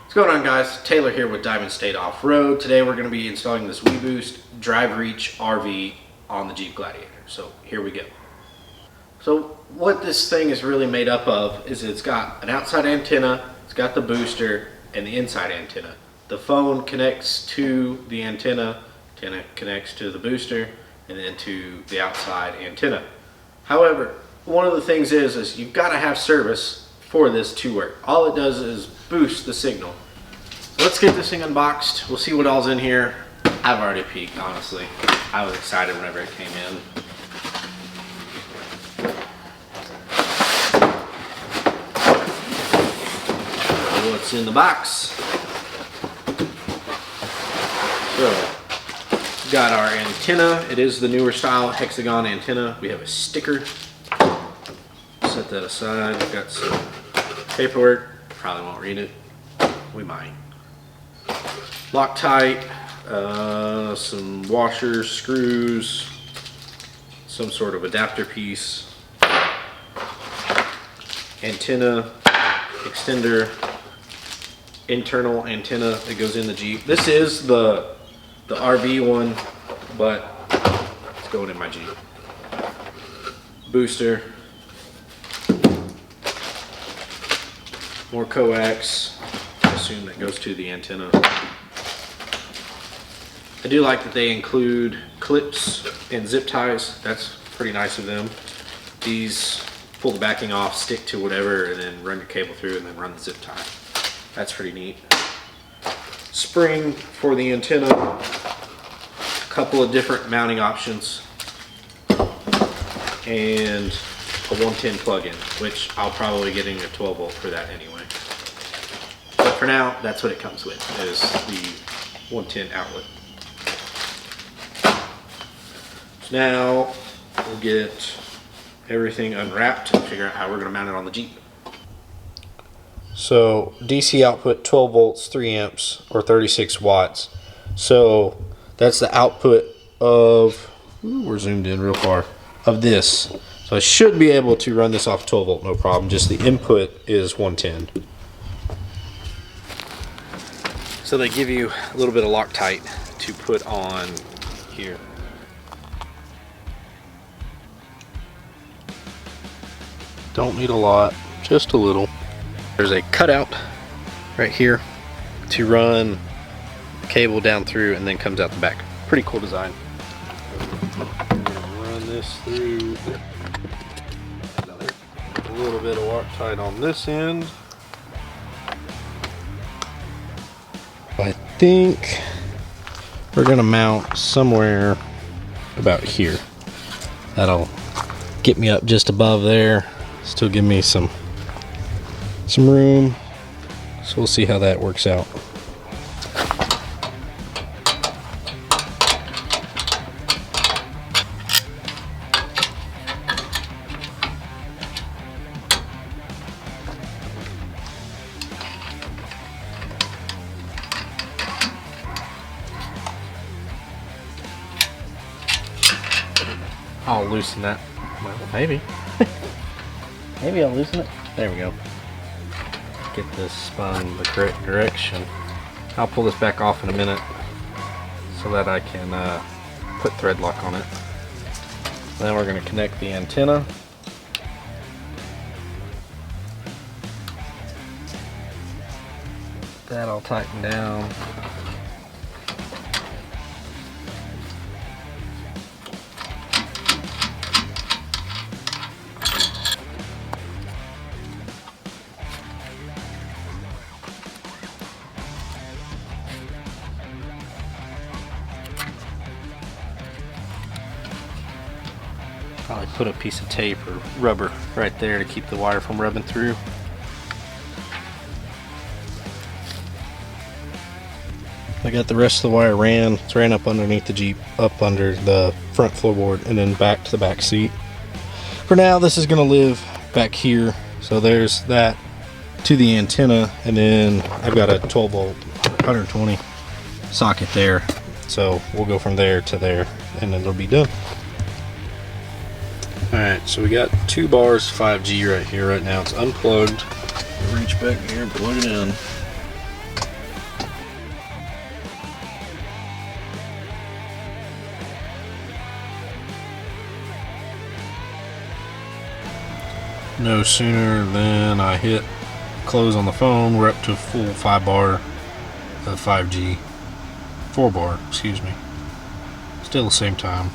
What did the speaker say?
What's going on, guys? Taylor here with Diamond State Off-Road. Today we're going to be installing this WeBoost Drive Reach RV on the Jeep Gladiator. So here we go. So what this thing is really made up of is it's got an outside antenna, it's got the booster, and the inside antenna. The phone connects to the antenna connects to the booster, and then to the outside antenna. However, one of the things is you've got to have service for this to work. All it does is boost the signal. So let's get this thing unboxed. We'll see what all's in here. I've already peeked, honestly. I was excited whenever it came in. What's in the box? So, got our antenna. It is the newer style hexagon antenna. We have a sticker. Set that aside. We've got some paperwork. Probably won't read it. We might. Loctite, some washers, screws, some sort of adapter piece, antenna, extender, internal antenna that goes in the Jeep. This is the RV one, but it's going in my Jeep. Booster. More coax. I assume that goes to the antenna. I do like that they include clips and zip ties. That's pretty nice of them. These pull the backing off, stick to whatever, and then run your cable through and then run the zip tie. That's pretty neat. Spring for the antenna. A couple of different mounting options. And a 110 plug-in, which I'll probably get in a 12 volt for that anyway. But for now, that's what it comes with, is the 110 outlet. So now we'll get everything unwrapped and figure out how we're going to mount it on the Jeep. So DC output 12 volts, 3 amps, or 36 watts. So that's the output of, we're zoomed in real far, of this. So I should be able to run this off 12 volt, no problem. Just the input is 110. So they give you a little bit of Loctite to put on here. Don't need a lot, just a little. There's a cutout right here to run the cable down through and then comes out the back. Pretty cool design. I'm gonna run this through. A little bit of Loctite on this end. I think we're gonna mount somewhere about here. That'll get me up just above there. Still give me some room. So we'll see how that works out. I'll loosen that. Well, maybe. Maybe I'll loosen it. There we go. Get this spun the correct direction. I'll pull this back off in a minute so that I can put thread lock on it. Then we're going to connect the antenna. That'll tighten down. Probably put a piece of tape or rubber right there to keep the wire from rubbing through. I got the rest of the wire ran. It's ran up underneath the Jeep, up under the front floorboard, and then back to the back seat. For now, this is going to live back here. So there's that to the antenna, and then I've got a 12 volt 120 socket there. So we'll go from there to there, and then it'll be done. Alright, so we got 2 bars 5G right here. Right now it's unplugged. Reach back here and plug it in. No sooner than I hit close on the phone, we're up to full 5 bar 5G. 4 bar, excuse me. Still the same time.